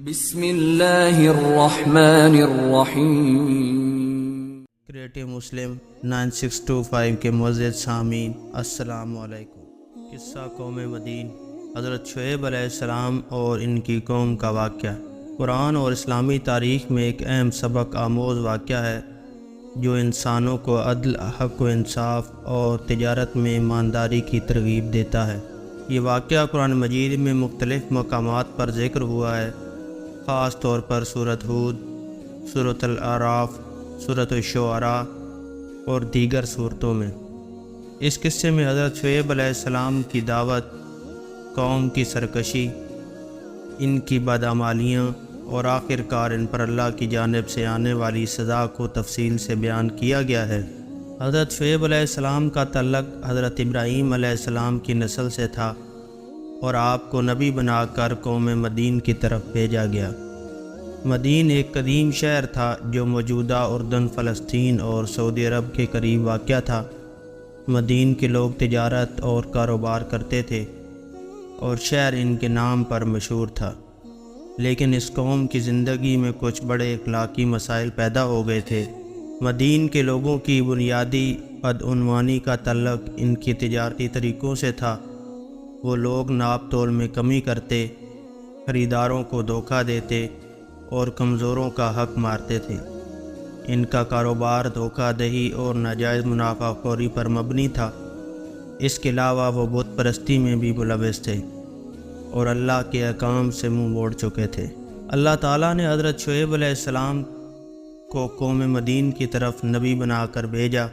بسم اللہ الرحمن الرحیم۔ کریٹو مسلم 9625 کے معزز سامعین السلام علیکم۔ قصہ قوم مدین، حضرت شعیب علیہ السلام اور ان کی قوم کا واقعہ قرآن اور اسلامی تاریخ میں ایک اہم سبق آموز واقعہ ہے جو انسانوں کو عدل، حق و انصاف اور تجارت میں ایمانداری کی ترغیب دیتا ہے۔ یہ واقعہ قرآن مجید میں مختلف مقامات پر ذکر ہوا ہے، خاص طور پر سورۃ ہود، سورۃ الاعراف، سورۃ الشعراء اور دیگر صورتوں میں۔ اس قصے میں حضرت شعیب علیہ السلام کی دعوت، قوم کی سرکشی، ان کی بدعمالیاں اور آخر کار ان پر اللہ کی جانب سے آنے والی سزا کو تفصیل سے بیان کیا گیا ہے۔ حضرت شعیب علیہ السلام کا تعلق حضرت ابراہیم علیہ السلام کی نسل سے تھا اور آپ کو نبی بنا کر قوم مدین کی طرف بھیجا گیا۔ مدین ایک قدیم شہر تھا جو موجودہ اردن، فلسطین اور سعودی عرب کے قریب واقع تھا۔ مدین کے لوگ تجارت اور کاروبار کرتے تھے اور شہر ان کے نام پر مشہور تھا، لیکن اس قوم کی زندگی میں کچھ بڑے اخلاقی مسائل پیدا ہو گئے تھے۔ مدین کے لوگوں کی بنیادی بدعنوانی کا تعلق ان کی تجارتی طریقوں سے تھا۔ وہ لوگ ناپ تول میں کمی کرتے، خریداروں کو دھوکہ دیتے اور کمزوروں کا حق مارتے تھے۔ ان کا کاروبار دھوکہ دہی اور ناجائز منافع خوری پر مبنی تھا۔ اس کے علاوہ وہ بت پرستی میں بھی ملوث تھے اور اللہ کے احکام سے منہ موڑ چکے تھے۔ اللہ تعالیٰ نے حضرت شعیب علیہ السلام کو قوم مدین کی طرف نبی بنا کر بھیجا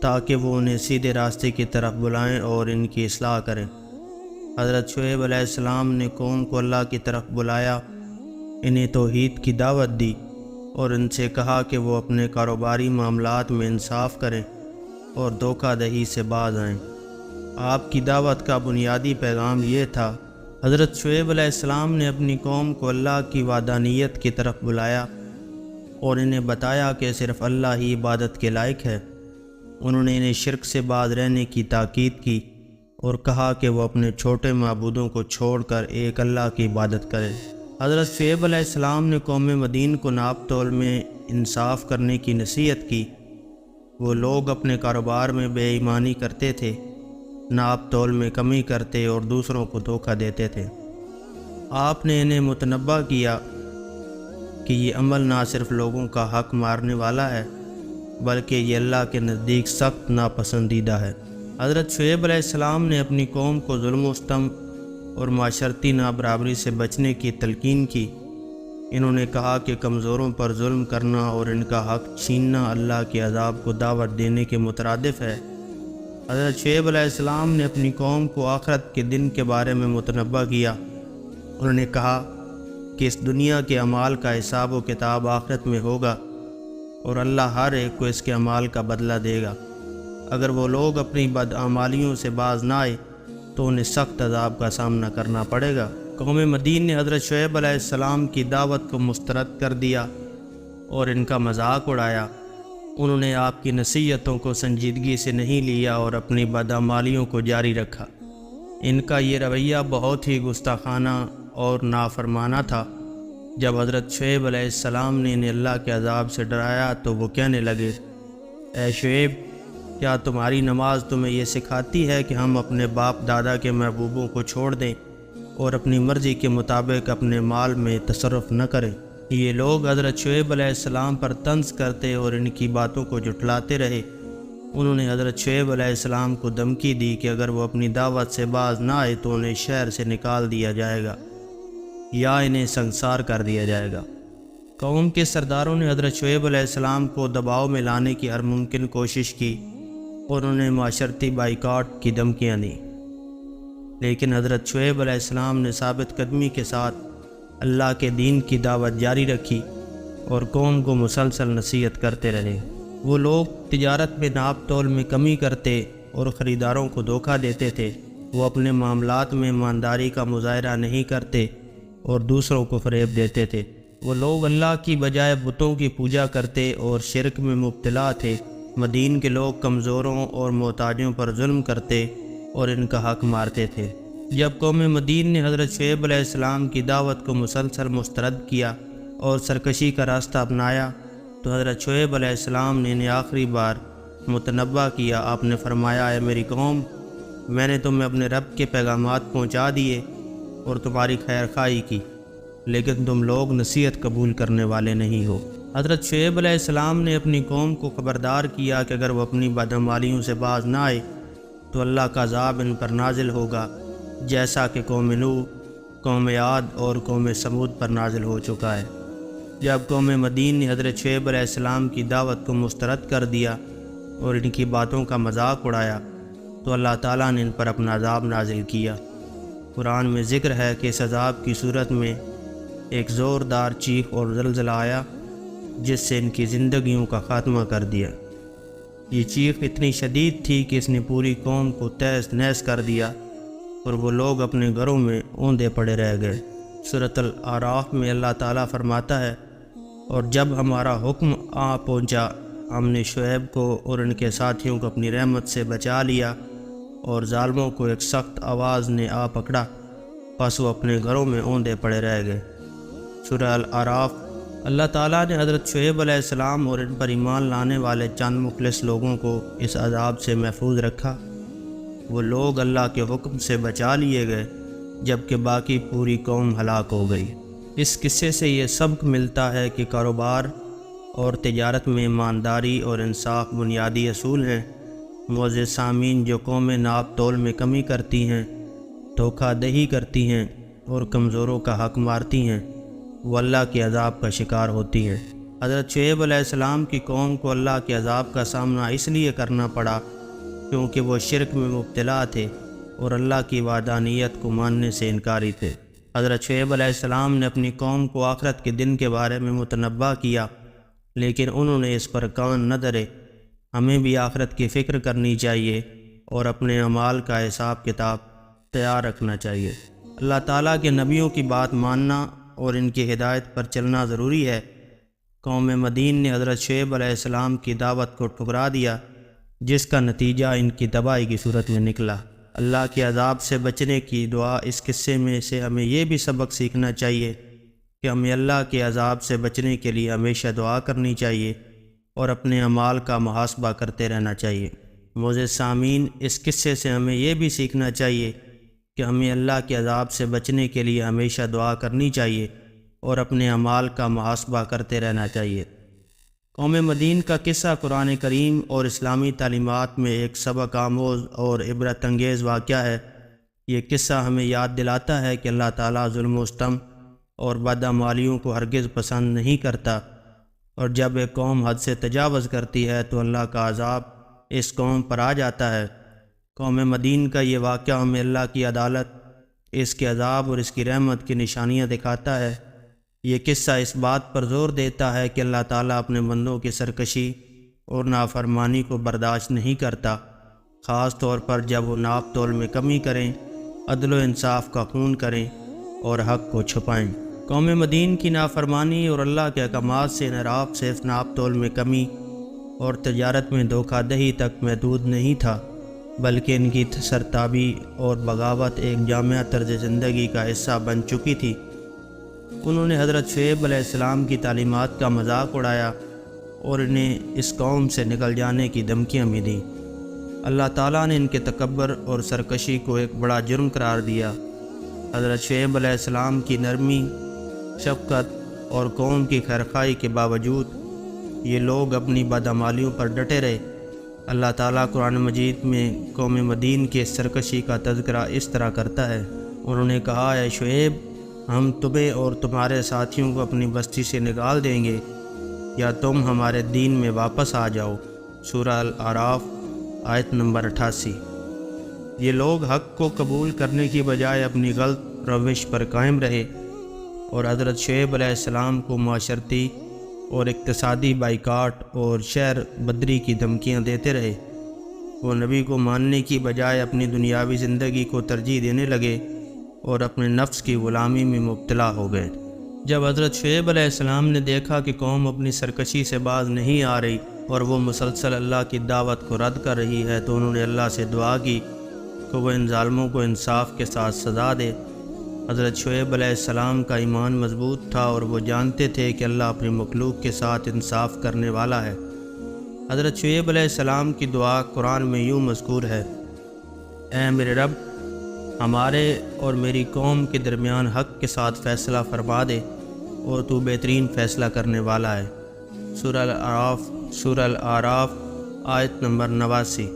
تاکہ وہ انہیں سیدھے راستے کی طرف بلائیں اور ان کی اصلاح کریں۔ حضرت شعیب علیہ السلام نے قوم کو اللہ کی طرف بلایا، انہیں توحید کی دعوت دی اور ان سے کہا کہ وہ اپنے کاروباری معاملات میں انصاف کریں اور دھوکہ دہی سے باز آئیں۔ آپ کی دعوت کا بنیادی پیغام یہ تھا۔ حضرت شعیب علیہ السلام نے اپنی قوم کو اللہ کی وحدانیت کی طرف بلایا اور انہیں بتایا کہ صرف اللہ ہی عبادت کے لائق ہے۔ انہوں نے انہیں شرک سے باز رہنے کی تاکید کی اور کہا کہ وہ اپنے چھوٹے معبودوں کو چھوڑ کر ایک اللہ کی عبادت کریں۔ حضرت شعیب علیہ السلام نے قوم مدین کو ناپ تول میں انصاف کرنے کی نصیحت کی۔ وہ لوگ اپنے کاروبار میں بے ایمانی کرتے تھے، ناپ تول میں کمی کرتے اور دوسروں کو دھوکہ دیتے تھے۔ آپ نے انہیں متنبہ کیا کہ یہ عمل نہ صرف لوگوں کا حق مارنے والا ہے بلکہ یہ اللہ کے نزدیک سخت ناپسندیدہ ہے۔ حضرت شعیب علیہ السلام نے اپنی قوم کو ظلم و ستم اور معاشرتی نابرابری سے بچنے کی تلقین کی۔ انہوں نے کہا کہ کمزوروں پر ظلم کرنا اور ان کا حق چھیننا اللہ کے عذاب کو دعوت دینے کے مترادف ہے۔ حضرت شعیب علیہ السلام نے اپنی قوم کو آخرت کے دن کے بارے میں متنبہ کیا۔ انہوں نے کہا کہ اس دنیا کے اعمال کا حساب و کتاب آخرت میں ہوگا اور اللہ ہر ایک کو اس کے اعمال کا بدلہ دے گا۔ اگر وہ لوگ اپنی بدعمالیوں سے باز نہ آئے تو انہیں سخت عذاب کا سامنا کرنا پڑے گا۔ قوم مدین نے حضرت شعیب علیہ السلام کی دعوت کو مسترد کر دیا اور ان کا مذاق اڑایا۔ انہوں نے آپ کی نصیحتوں کو سنجیدگی سے نہیں لیا اور اپنی بدعمالیوں کو جاری رکھا۔ ان کا یہ رویہ بہت ہی گستاخانہ اور نافرمانہ تھا۔ جب حضرت شعیب علیہ السلام نے انہیں اللہ کے عذاب سے ڈرایا تو وہ کہنے لگے، اے شعیب، کیا تمہاری نماز تمہیں یہ سکھاتی ہے کہ ہم اپنے باپ دادا کے محبوبوں کو چھوڑ دیں اور اپنی مرضی کے مطابق اپنے مال میں تصرف نہ کریں؟ یہ لوگ حضرت شعیب علیہ السلام پر طنز کرتے اور ان کی باتوں کو جھٹلاتے رہے۔ انہوں نے حضرت شعیب علیہ السلام کو دھمکی دی کہ اگر وہ اپنی دعوت سے باز نہ آئے تو انہیں شہر سے نکال دیا جائے گا یا انہیں سنسار کر دیا جائے گا۔ قوم کے سرداروں نے حضرت شعیب علیہ السلام کو دباؤ میں لانے کی ہر ممکن کوشش کی اور انہیں معاشرتی بائیکاٹ کی دھمکیاں دیں، لیکن حضرت شعیب علیہ السلام نے ثابت قدمی کے ساتھ اللہ کے دین کی دعوت جاری رکھی اور قوم کو مسلسل نصیحت کرتے رہے۔ وہ لوگ تجارت میں ناپ تول میں کمی کرتے اور خریداروں کو دھوکہ دیتے تھے۔ وہ اپنے معاملات میں ایمانداری کا مظاہرہ نہیں کرتے اور دوسروں کو فریب دیتے تھے۔ وہ لوگ اللہ کی بجائے بتوں کی پوجا کرتے اور شرک میں مبتلا تھے۔ مدین کے لوگ کمزوروں اور محتاجوں پر ظلم کرتے اور ان کا حق مارتے تھے۔ جب قوم مدین نے حضرت شعیب علیہ السلام کی دعوت کو مسلسل مسترد کیا اور سرکشی کا راستہ اپنایا تو حضرت شعیب علیہ السلام نے انہیں آخری بار متنبہ کیا۔ آپ نے فرمایا، اے میری قوم، میں نے تمہیں اپنے رب کے پیغامات پہنچا دیے اور تمہاری خیر خواہی کی، لیکن تم لوگ نصیحت قبول کرنے والے نہیں ہو۔ حضرت شعیب علیہ السلام نے اپنی قوم کو خبردار کیا کہ اگر وہ اپنی بدعمالیوں سے باز نہ آئے تو اللہ کا عذاب ان پر نازل ہوگا، جیسا کہ قوم نوح، قوم عاد اور قوم سمود پر نازل ہو چکا ہے۔ جب قوم مدین نے حضرت شعیب علیہ السلام کی دعوت کو مسترد کر دیا اور ان کی باتوں کا مذاق اڑایا تو اللہ تعالیٰ نے ان پر اپنا عذاب نازل کیا۔ قرآن میں ذکر ہے کہ اس عذاب کی صورت میں ایک زوردار چیخ اور زلزلہ آیا جس سے ان کی زندگیوں کا خاتمہ کر دیا۔ یہ چیخ اتنی شدید تھی کہ اس نے پوری قوم کو تہس نہس کر دیا اور وہ لوگ اپنے گھروں میں اوندے پڑے رہ گئے۔ سورۃ الاعراف میں اللہ تعالیٰ فرماتا ہے، اور جب ہمارا حکم آ پہنچا ہم نے شعیب کو اور ان کے ساتھیوں کو اپنی رحمت سے بچا لیا، اور ظالموں کو ایک سخت آواز نے آ پکڑا، پس وہ اپنے گھروں میں اوندے پڑے رہ گئے۔ سورہ الاعراف۔ اللہ تعالیٰ نے حضرت شعیب علیہ السلام اور ان پر ایمان لانے والے چند مخلص لوگوں کو اس عذاب سے محفوظ رکھا۔ وہ لوگ اللہ کے حکم سے بچا لیے گئے جبکہ باقی پوری قوم ہلاک ہو گئی۔ اس قصے سے یہ سبق ملتا ہے کہ کاروبار اور تجارت میں ایمانداری اور انصاف بنیادی اصول ہیں۔ معزز سامعین، جو قومیں ناپ تول میں کمی کرتی ہیں، دھوکہ دہی کرتی ہیں اور کمزوروں کا حق مارتی ہیں، وہ اللہ کے عذاب کا شکار ہوتی ہیں۔ حضرت شعیب علیہ السلام کی قوم کو اللہ کے عذاب کا سامنا اس لیے کرنا پڑا کیونکہ وہ شرک میں مبتلا تھے اور اللہ کی وحدانیت کو ماننے سے انکاری تھے۔ حضرت شعیب علیہ السلام نے اپنی قوم کو آخرت کے دن کے بارے میں متنبہ کیا، لیکن انہوں نے اس پر کان نہ دھرے۔ ہمیں بھی آخرت کی فکر کرنی چاہیے اور اپنے اعمال کا حساب کتاب تیار رکھنا چاہیے۔ اللہ تعالیٰ کے نبیوں کی بات ماننا اور ان کی ہدایت پر چلنا ضروری ہے۔ قوم مدین نے حضرت شعیب علیہ السلام کی دعوت کو ٹھکرا دیا، جس کا نتیجہ ان کی تباہی کی صورت میں نکلا۔ اللہ کے عذاب سے بچنے کی دعا۔ اس قصے میں سے ہمیں یہ بھی سبق سیکھنا چاہیے کہ ہمیں اللہ کے عذاب سے بچنے کے لیے ہمیشہ دعا کرنی چاہیے اور اپنے اعمال کا محاسبہ کرتے رہنا چاہیے۔ معزز سامعین، اس قصے سے ہمیں یہ بھی سیکھنا چاہیے کہ ہمیں اللہ کے عذاب سے بچنے کے لیے ہمیشہ دعا کرنی چاہیے اور اپنے اعمال کا محاسبہ کرتے رہنا چاہیے۔ قوم مدین کا قصہ قرآن کریم اور اسلامی تعلیمات میں ایک سبق آموز اور عبرت انگیز واقعہ ہے۔ یہ قصہ ہمیں یاد دلاتا ہے کہ اللہ تعالیٰ ظلم و ستم اور بدعمالیوں کو ہرگز پسند نہیں کرتا، اور جب ایک قوم حد سے تجاوز کرتی ہے تو اللہ کا عذاب اس قوم پر آ جاتا ہے۔ قوم مدین کا یہ واقعہ ہمیں اللہ کی عدالت، اس کے عذاب اور اس کی رحمت کی نشانیاں دکھاتا ہے۔ یہ قصہ اس بات پر زور دیتا ہے کہ اللہ تعالیٰ اپنے بندوں کی سرکشی اور نافرمانی کو برداشت نہیں کرتا، خاص طور پر جب وہ ناپ تول میں کمی کریں، عدل و انصاف کا خون کریں اور حق کو چھپائیں۔ قوم مدین کی نافرمانی اور اللہ کے احکامات سے انحراف صرف ناپ تول میں کمی اور تجارت میں دھوکہ دہی تک محدود نہیں تھا، بلکہ ان کی سرتابی اور بغاوت ایک جامع طرز زندگی کا حصہ بن چکی تھی۔ انہوں نے حضرت شعیب علیہ السلام کی تعلیمات کا مذاق اڑایا اور انہیں اس قوم سے نکل جانے کی دھمکیاں بھی دیں۔ اللہ تعالیٰ نے ان کے تکبر اور سرکشی کو ایک بڑا جرم قرار دیا۔ حضرت شعیب علیہ السلام کی نرمی، شفقت اور قوم کی خیرخواہی کے باوجود یہ لوگ اپنی بدعمالیوں پر ڈٹے رہے۔ اللہ تعالیٰ قرآن مجید میں قوم مدین کے سرکشی کا تذکرہ اس طرح کرتا ہے۔ انہوں نے کہا، اے شعیب، ہم تمہیں اور تمہارے ساتھیوں کو اپنی بستی سے نکال دیں گے یا تم ہمارے دین میں واپس آ جاؤ۔ سورہ الاعراف آیت نمبر 88۔ یہ لوگ حق کو قبول کرنے کی بجائے اپنی غلط روش پر قائم رہے اور حضرت شعیب علیہ السلام کو معاشرتی اور اقتصادی بائیکاٹ اور شہر بدری کی دھمکیاں دیتے رہے۔ وہ نبی کو ماننے کی بجائے اپنی دنیاوی زندگی کو ترجیح دینے لگے اور اپنے نفس کی غلامی میں مبتلا ہو گئے۔ جب حضرت شعیب علیہ السلام نے دیکھا کہ قوم اپنی سرکشی سے باز نہیں آ رہی اور وہ مسلسل اللہ کی دعوت کو رد کر رہی ہے تو انہوں نے اللہ سے دعا کی کہ وہ ان ظالموں کو انصاف کے ساتھ سزا دے۔ حضرت شعیب علیہ السلام کا ایمان مضبوط تھا اور وہ جانتے تھے کہ اللہ اپنی مخلوق کے ساتھ انصاف کرنے والا ہے۔ حضرت شعیب علیہ السلام کی دعا قرآن میں یوں مذکور ہے: اے میرے رب، ہمارے اور میری قوم کے درمیان حق کے ساتھ فیصلہ فرما دے اور تو بہترین فیصلہ کرنے والا ہے۔ سورہ الاعراف آیت نمبر 89۔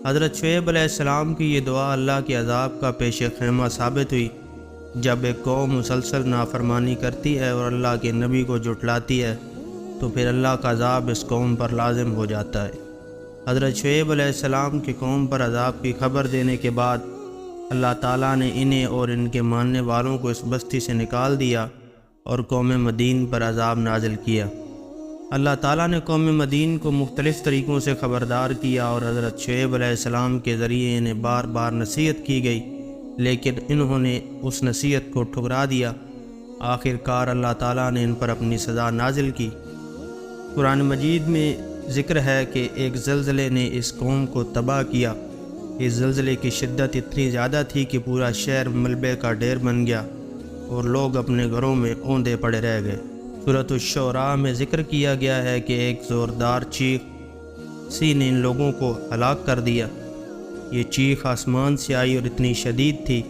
حضرت شعیب علیہ السلام کی یہ دعا اللہ کے عذاب کا پیش خیمہ ثابت ہوئی۔ جب ایک قوم مسلسل نافرمانی کرتی ہے اور اللہ کے نبی کو جھٹلاتی ہے تو پھر اللہ کا عذاب اس قوم پر لازم ہو جاتا ہے۔ حضرت شعیب علیہ السلام کی قوم پر عذاب کی خبر دینے کے بعد اللہ تعالیٰ نے انہیں اور ان کے ماننے والوں کو اس بستی سے نکال دیا اور قوم مدین پر عذاب نازل کیا۔ اللہ تعالیٰ نے قوم مدین کو مختلف طریقوں سے خبردار کیا اور حضرت شعیب علیہ السلام کے ذریعے انہیں بار بار نصیحت کی گئی، لیکن انہوں نے اس نصیحت کو ٹھکرا دیا۔ آخر کار اللہ تعالیٰ نے ان پر اپنی سزا نازل کی۔ قرآن مجید میں ذکر ہے کہ ایک زلزلے نے اس قوم کو تباہ کیا۔ اس زلزلے کی شدت اتنی زیادہ تھی کہ پورا شہر ملبے کا ڈھیر بن گیا اور لوگ اپنے گھروں میں اوندے پڑے رہ گئے۔ سورۃ الشعراء میں ذکر کیا گیا ہے کہ ایک زوردار چیخ سی نے ان لوگوں کو ہلاک کر دیا۔ یہ چیخ آسمان سے آئی اور اتنی شدید تھی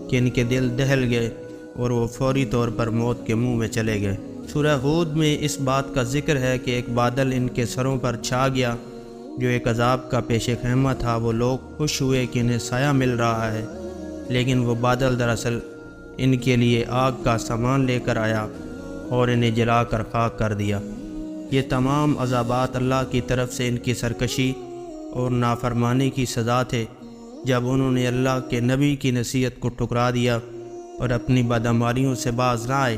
کہ ان کے دل دہل گئے اور وہ فوری طور پر موت کے منہ میں چلے گئے۔ سورہ ہود میں اس بات کا ذکر ہے کہ ایک بادل ان کے سروں پر چھا گیا جو ایک عذاب کا پیش خیمہ تھا۔ وہ لوگ خوش ہوئے کہ انہیں سایہ مل رہا ہے، لیکن وہ بادل دراصل ان کے لیے آگ کا سامان لے کر آیا اور انہیں جلا کر خاک کر دیا۔ یہ تمام عذابات اللہ کی طرف سے ان کی سرکشی اور نافرمانی کی سزا تھے۔ جب انہوں نے اللہ کے نبی کی نصیحت کو ٹھکرا دیا اور اپنی بدعمالیوں سے باز نہ آئے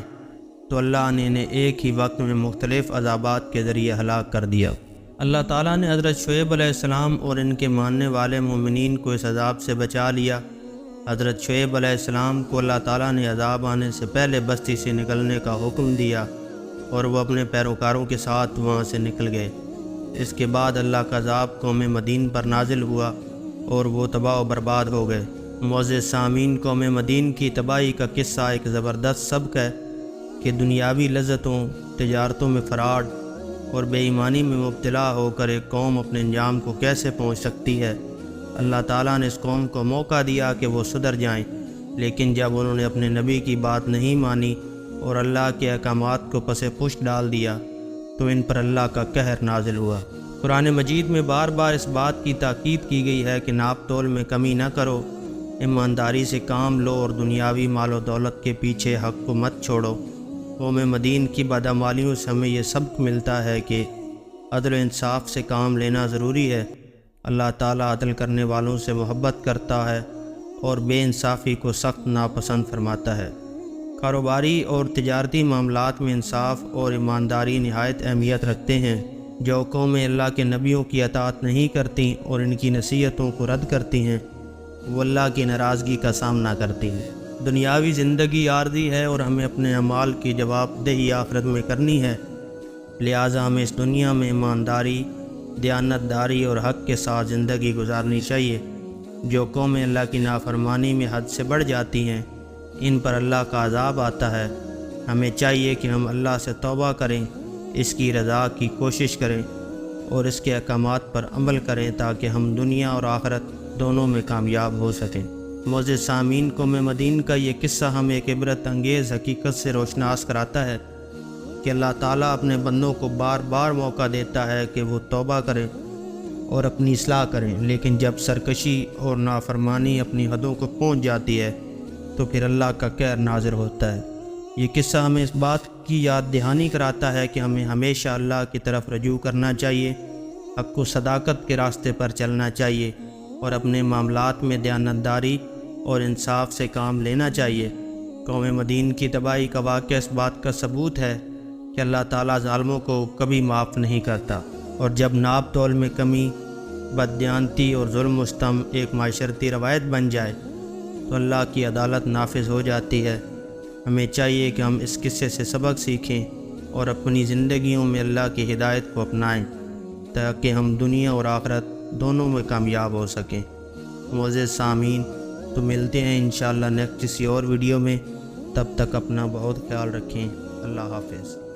تو اللہ نے انہیں ایک ہی وقت میں مختلف عذابات کے ذریعے ہلاک کر دیا۔ اللہ تعالیٰ نے حضرت شعیب علیہ السلام اور ان کے ماننے والے مومنین کو اس عذاب سے بچا لیا۔ حضرت شعیب علیہ السلام کو اللہ تعالیٰ نے عذاب آنے سے پہلے بستی سے نکلنے کا حکم دیا اور وہ اپنے پیروکاروں کے ساتھ وہاں سے نکل گئے۔ اس کے بعد اللہ کا عذاب قوم مدین پر نازل ہوا اور وہ تباہ و برباد ہو گئے۔ معزز سامعین، قوم مدین کی تباہی کا قصہ ایک زبردست سبق ہے کہ دنیاوی لذتوں، تجارتوں میں فراڈ اور بے ایمانی میں مبتلا ہو کر ایک قوم اپنے انجام کو کیسے پہنچ سکتی ہے۔ اللہ تعالیٰ نے اس قوم کو موقع دیا کہ وہ سدھر جائیں، لیکن جب انہوں نے اپنے نبی کی بات نہیں مانی اور اللہ کے احکامات کو پس پشت ڈال دیا تو ان پر اللہ کا قہر نازل ہوا۔ قرآن مجید میں بار بار اس بات کی تاکید کی گئی ہے کہ ناپ تول میں کمی نہ کرو، ایمانداری سے کام لو اور دنیاوی مال و دولت کے پیچھے حق کو مت چھوڑو۔ قوم مدین کی بدعمالیوں سے ہمیں یہ سبق ملتا ہے کہ عدل و انصاف سے کام لینا ضروری ہے۔ اللہ تعالیٰ عدل کرنے والوں سے محبت کرتا ہے اور بے انصافی کو سخت ناپسند فرماتا ہے۔ کاروباری اور تجارتی معاملات میں انصاف اور ایمانداری نہایت اہمیت رکھتے ہیں۔ جو قومیں اللہ کے نبیوں کی اطاعت نہیں کرتی اور ان کی نصیحتوں کو رد کرتی ہیں وہ اللہ کی ناراضگی کا سامنا کرتی ہیں۔ دنیاوی زندگی عارضی ہے اور ہمیں اپنے اعمال کی جواب دہی آخرت میں کرنی ہے، لہٰذا ہمیں اس دنیا میں ایمانداری، دیانتداری اور حق کے ساتھ زندگی گزارنی چاہیے۔ جو قومیں اللہ کی نافرمانی میں حد سے بڑھ جاتی ہیں ان پر اللہ کا عذاب آتا ہے۔ ہمیں چاہیے کہ ہم اللہ سے توبہ کریں، اس کی رضا کی کوشش کریں اور اس کے احکامات پر عمل کریں تاکہ ہم دنیا اور آخرت دونوں میں کامیاب ہو سکیں۔ معزز سامعین، قوم مدین کا یہ قصہ ہمیں ایک عبرت انگیز حقیقت سے روشناس کراتا ہے کہ اللہ تعالیٰ اپنے بندوں کو بار بار موقع دیتا ہے کہ وہ توبہ کریں اور اپنی اصلاح کریں، لیکن جب سرکشی اور نافرمانی اپنی حدوں کو پہنچ جاتی ہے تو پھر اللہ کا قہر نازل ہوتا ہے۔ یہ قصہ ہمیں اس بات کی یاد دہانی کراتا ہے کہ ہمیں ہمیشہ اللہ کی طرف رجوع کرنا چاہیے، حق و صداقت کے راستے پر چلنا چاہیے اور اپنے معاملات میں دیانتداری اور انصاف سے کام لینا چاہیے۔ قوم مدین کی تباہی کا واقعہ اس بات کا ثبوت ہے کہ اللہ تعالیٰ ظالموں کو کبھی معاف نہیں کرتا، اور جب ناپ تول میں کمی، بددیانتی اور ظلم و ستم ایک معاشرتی روایت بن جائے تو اللہ کی عدالت نافذ ہو جاتی ہے۔ ہمیں چاہیے کہ ہم اس قصے سے سبق سیکھیں اور اپنی زندگیوں میں اللہ کی ہدایت کو اپنائیں تاکہ ہم دنیا اور آخرت دونوں میں کامیاب ہو سکیں۔ معزز سامعین، تو ملتے ہیں انشاءاللہ نیکسٹ کسی اور ویڈیو میں۔ تب تک اپنا بہت خیال رکھیں۔ اللہ حافظ۔